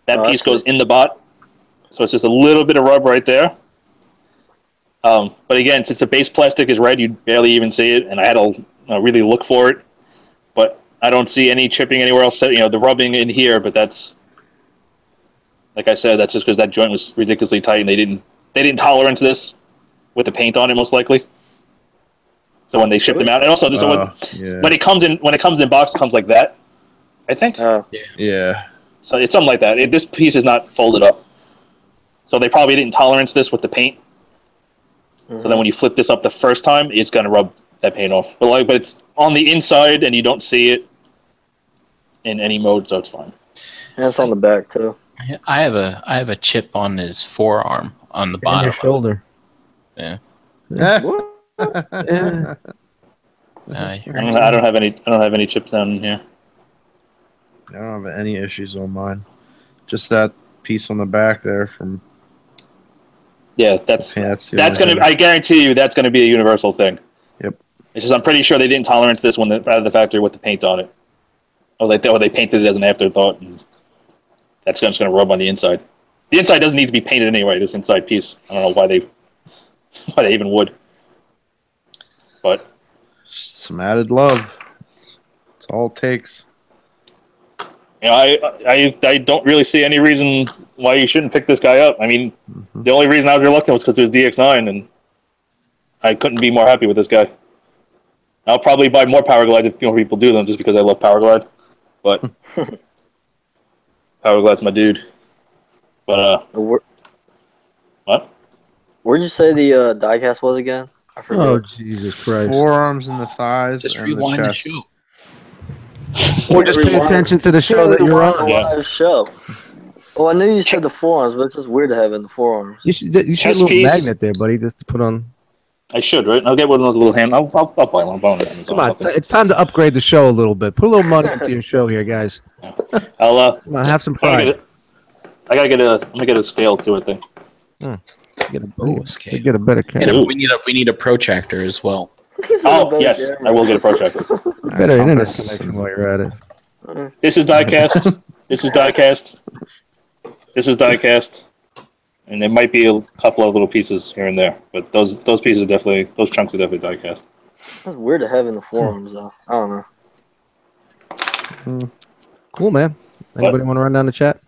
That piece goes in the bot, so it's just a little bit of rub right there. But again, since the base plastic is red, you barely even see it, and I had to really look for it. But I don't see any chipping anywhere else. The rubbing in here, but that's, like I said, that's just because that joint was ridiculously tight, and they didn't tolerance this with the paint on it, most likely. So when they ship them out, and also when it comes in box, it comes like that. I think. Yeah. So it's something like that. This piece is not folded up. So they probably didn't tolerance this with the paint. So then when you flip this up the first time, it's gonna rub that paint off. But it's on the inside and you don't see it in any mode, so it's fine. And it's on the back too. I have a chip on his forearm on the And bottom. your shoulder. Yeah. What? Yeah. I don't have any chips down in here. I don't have any issues on mine. Just that piece on the back there from. Yeah, that's the gonna. I guarantee you, that's gonna be a universal thing. Yep. It's just I'm pretty sure they didn't tolerance this one out of the factory with the paint on it. Or they painted it as an afterthought, and that's just gonna rub on the inside. The inside doesn't need to be painted anyway. This inside piece, I don't know why they even would. But some added love. It's all it takes. You know, I don't really see any reason why you shouldn't pick this guy up. I mean, the only reason I was reluctant was because it was DX9, and I couldn't be more happy with this guy. I'll probably buy more Power Glides if more people do them, just because I love Power Glide. But Power Glide's my dude. But what? Where'd you say the diecast was again? I forget. Oh, Jesus Christ. Forearms and the thighs Just and the rewind the chest. show. Or just pay attention to the show that you're on. Live show. Well, I knew you said the forearms, but it's just weird to have it in the forearms. You should get a little magnet there, buddy, just to put on. I should, right? I'll get one of those little hand. I'll buy one. Come on, it's time to upgrade the show a little bit. Put a little money into your show here, guys. I'll Come on, have some pride. I'm gonna get a scale to it thing. Get a better camera. And we need a protractor as well. Oh yes, I will get a protractor. Better internet connection while you're at it. This is diecast. This is diecast. This is diecast. And there might be a couple of little pieces here and there, but those pieces are definitely, those chunks are definitely diecast. That's weird to have in the forums, though. I don't know. Cool, man. Anybody want to run down the chat?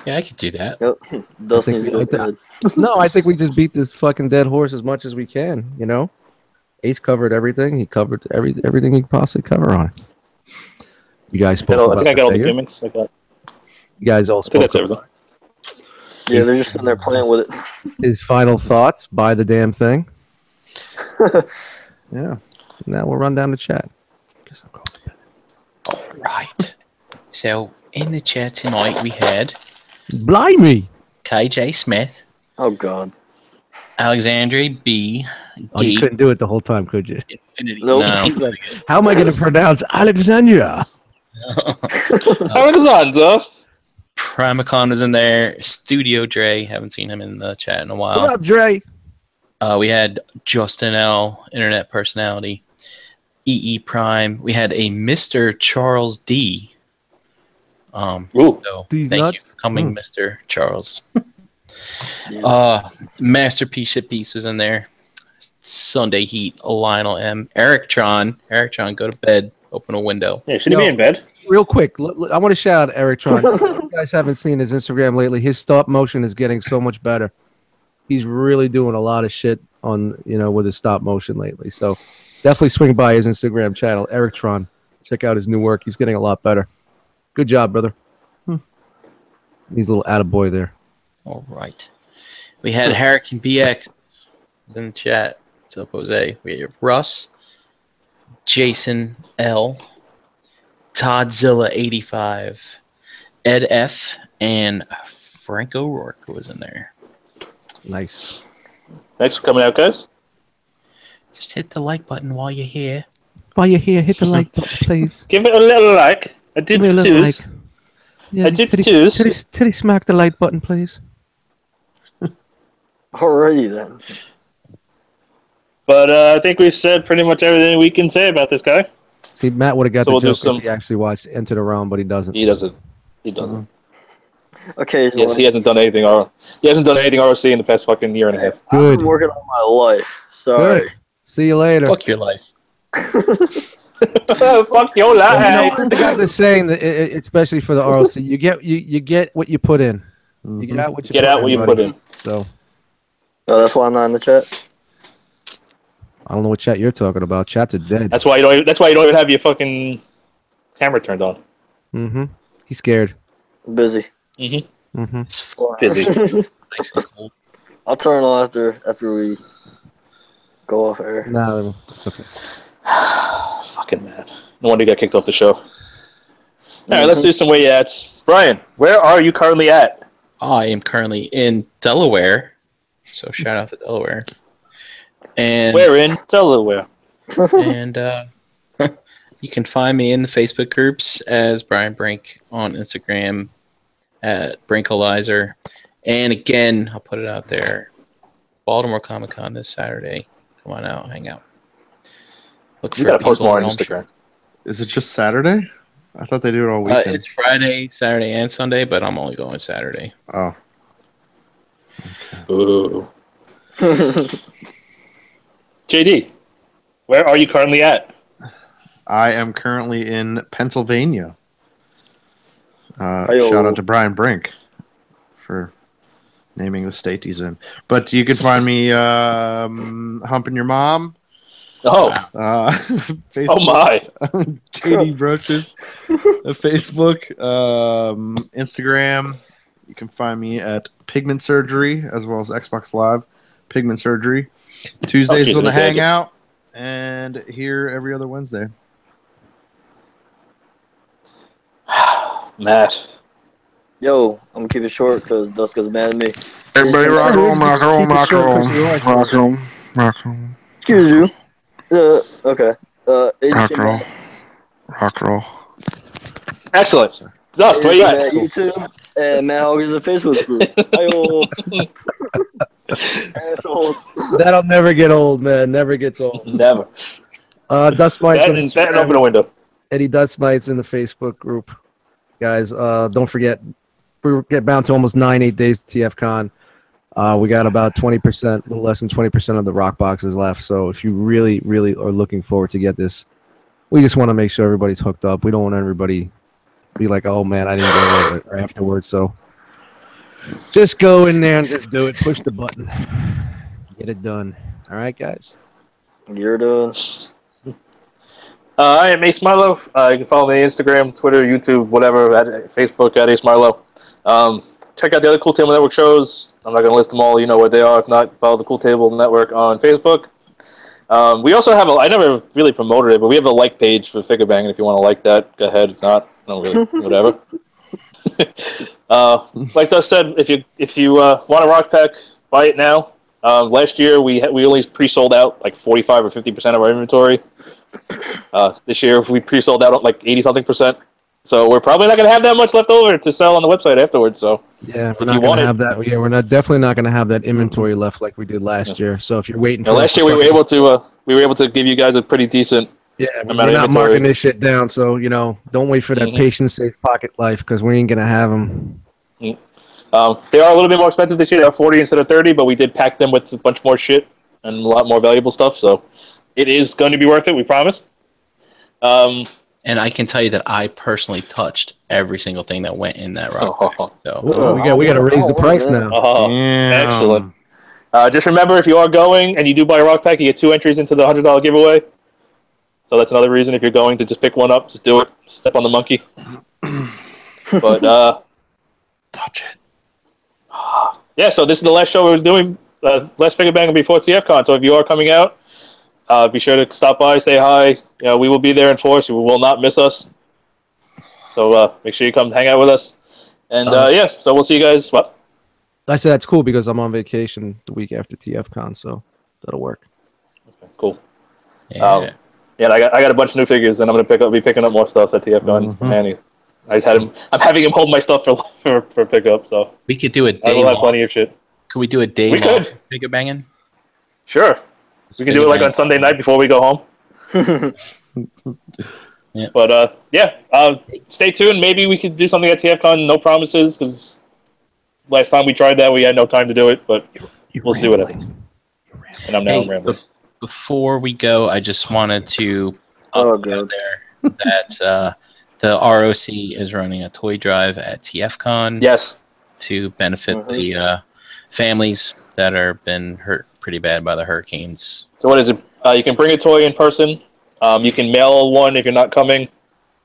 Yeah, I could do that. Yep. Dustin's good. No, I think we just beat this fucking dead horse as much as we can. You know, Ace covered everything. He covered everything he could possibly cover on it. You guys spoke about I think I got all the gimmicks. You guys all spoke about Yeah, they're just sitting there playing with it. his final thoughts. Buy the damn thing. Yeah. Now we'll run down the chat. Guess I'll go to bed. All right. So in the chat tonight we had Blimey! KJ Smith, Oh, God. Alexandre B. Oh, you couldn't do it the whole time, could you? Infinity. Nope. No. How am I going to pronounce Alexandria? Alexander. Primacon is in there. Studio Dre. Haven't seen him in the chat in a while. What up, Dre? We had Justin L. Internet personality. EE Prime. We had a Mr. Charles D. So These thank nuts? you for coming, Mr. Charles. Masterpiece Ship Piece was in there. Sunday Heat, Lionel M. Eric Tron, go to bed. Open a window. Yeah, should he be in bed? Real quick, I want to shout out Eric Tron. If you guys haven't seen his Instagram lately, his stop motion is getting so much better. He's really doing a lot of shit on, with his stop motion lately. So definitely swing by his Instagram channel, Eric Tron. Check out his new work. He's getting a lot better. Good job, brother. He's a little attaboy there. All right. We had Hurricane BX in the chat. What's up, Jose? We have Russ, Jason L, Toddzilla85, Ed F, and Frank O'Rourke was in there. Nice. Thanks for coming out, guys. Just hit the like button while you're here. While you're here, hit the like button, please. Give it a little like. I did Give me a the little twos. like. Yeah, I did the twos. Titty smack the like button, please. Alrighty, then. But I think we've said pretty much everything we can say about this guy. See, Matt would have got So the we'll do joke if he actually watched Enter the Realm, but he doesn't. He doesn't. He doesn't. Occasionally. Yes, he hasn't done anything. He hasn't done anything ROC in the past fucking year and a half. Good. I've been working on my life. Sorry. Good. See you later. Fuck your life. Fuck your life. I got this saying that, especially for the ROC, you get what you put in. You get out what you Get put out in, what you buddy. put in. So Oh, that's why I'm not in the chat. I don't know what chat you're talking about. Chats are dead. That's why you don't. That's why you don't even have your fucking camera turned on. Mm-hmm. He's scared. Busy. Mm-hmm. It's Busy. nice and cold. I'll turn it on after we go off air. No, it's okay. Fucking man. No wonder you got kicked off the show. All right, let's do some where you at. Brian, where are you currently at? I am currently in Delaware, so shout out to Delaware. And Where in Delaware? and you can find me in the Facebook groups as Brian Brink on Instagram at Brinkalizer. And again, I'll put it out there. Baltimore Comic Con this Saturday. Come on out, hang out. Look You for gotta post people more on on Instagram. Is it just Saturday? I thought they do it all weekend. It's Friday, Saturday, and Sunday, but I'm only going Saturday. Oh. Ooh. JD, where are you currently at? I am currently in Pennsylvania. Hi-yo. Shout out to Brian Brink for naming the state he's in. But you can find me humping your mom. Oh, Facebook, oh my! JD Brooches, Facebook, Instagram. You can find me at Pigment Surgery as well as Xbox Live. Pigment Surgery. Tuesdays Jesus, on the okay. Hangout, and here every other Wednesday. Matt. Yo, I'm gonna keep it short because Duska's mad at me. Everybody rock on, rock on, rock on, rock on, rock on. Excuse you. Okay. Rock roll. Rock roll. Excellent. Dust, where you at? Matt YouTube and Matt Hogan's a Facebook group. Assholes. That'll never get old, man. Never gets old. Never. Dust Mites on That and Instagram. open a window. Eddie Dust Mites in the Facebook group. Guys, don't forget, we get bound to almost 8 days to TFCon. We got about 20%, a little less than 20% of the rock boxes left. So if you really, really are looking forward to get this, we just want to make sure everybody's hooked up. We don't want everybody to be like, oh man, I didn't get it afterwards. So just go in there and just do it. Push the button. Get it done. All right, guys? You're done. I am Ace Milo. You can follow me on Instagram, Twitter, YouTube, whatever, at Facebook, at Ace Milo. Check out the other Cool Table Network shows. I'm not going to list them all. You know what they are. If not, follow the Cool Table Network on Facebook. We also have I never really promoted it, but we have a like page for Figure Banging. If you want to like that, go ahead. If not, no, really, whatever. Like Dust said, if you want a rock pack, buy it now. Last year we only pre-sold out like 45 or 50% of our inventory. This year we pre-sold out like 80-something%. So we're probably not going to have that much left over to sell on the website afterwards. So yeah, we're not going to have that. Yeah, we're not definitely not going to have that inventory left like we did last year. So if you're waiting for last year we were able to give you guys a pretty decent we're amount of not inventory. marking this shit down. So don't wait for that patient safe pocket life because we ain't going to have them. They are a little bit more expensive this year. They're 40 instead of 30, but we did pack them with a bunch more shit and a lot more valuable stuff. So it is going to be worth it. We promise. And I can tell you that I personally touched every single thing that went in that rock pack. So We got to raise the price now. Excellent. Just remember, if you are going and you do buy a rock pack, you get 2 entries into the $100 giveaway. So that's another reason if you're going to just pick one up, just do it. Step on the monkey. But Touch it. yeah, so this is the last show we was doing. Last Figure Banger before TFCon. So if you are coming out, be sure to stop by, say hi. We will be there in force. You will not miss us. So make sure you come hang out with us. And yeah, so we'll see you guys. What? I said that's cool because I'm on vacation the week after TFCon, so that'll work. Okay, cool. yeah. Yeah, I got a bunch of new figures, and I'm gonna be picking up more stuff at TFCon. Manny, I'm having him hold my stuff for pickup. So We could do a I day will have long. plenty of shit. Could we do a day We long could. Figure Banging? Sure, we can do it like on Sunday night before we go home. Yeah. But yeah, stay tuned. Maybe we could do something at TFCon. No promises, because last time we tried that, we had no time to do it. But we'll see what happens. And I'm rambling. Before we go, I just wanted to Oh, put out good. there that the ROC is running a toy drive at TFCon. Yes. To benefit the families that are been hurt pretty bad by the hurricanes. So what is it? You can bring a toy in person. You can mail one if you're not coming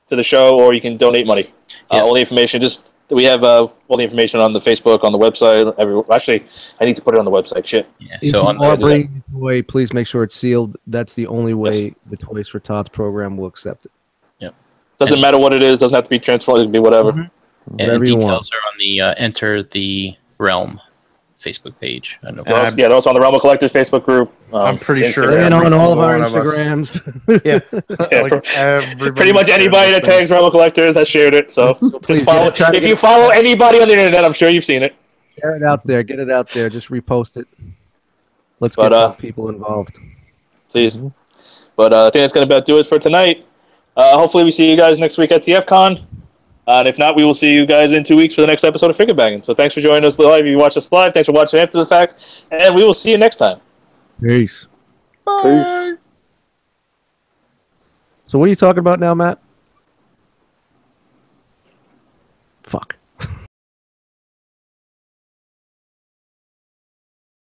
to the show, or you can donate money. Yeah. All the information, we have all the information on the Facebook, on the website. Actually, I need to put it on the website. Shit. Yeah. If So you on are the, bringing a toy, please make sure it's sealed. That's the only way the Toys for Tots program will accept it. Doesn't matter what it is. Doesn't have to be transformed. It can be whatever. Whatever and you want. details are on the Enter the Realm Facebook page. I don't know. And They're also on the Realm of Collectors Facebook group. I'm pretty sure Instagram. And on all of single our one of us- Instagrams. Yeah, like everybody Pretty much shared anybody this that thing. tags Realm of Collectors has shared it. So please just follow. try to If get you it- follow anybody on the internet, I'm sure you've seen it. Share it out there. Get it out there. Just repost it. Let's But, get some people involved. Please. But I think that's going to about do it for tonight. Hopefully we see you guys next week at TFCon. And if not, we will see you guys in 2 weeks for the next episode of Figure Banging. So thanks for joining us live. If you watch us live, thanks for watching after the fact. And we will see you next time. Peace. Peace. So what are you talking about now, Matt? Fuck.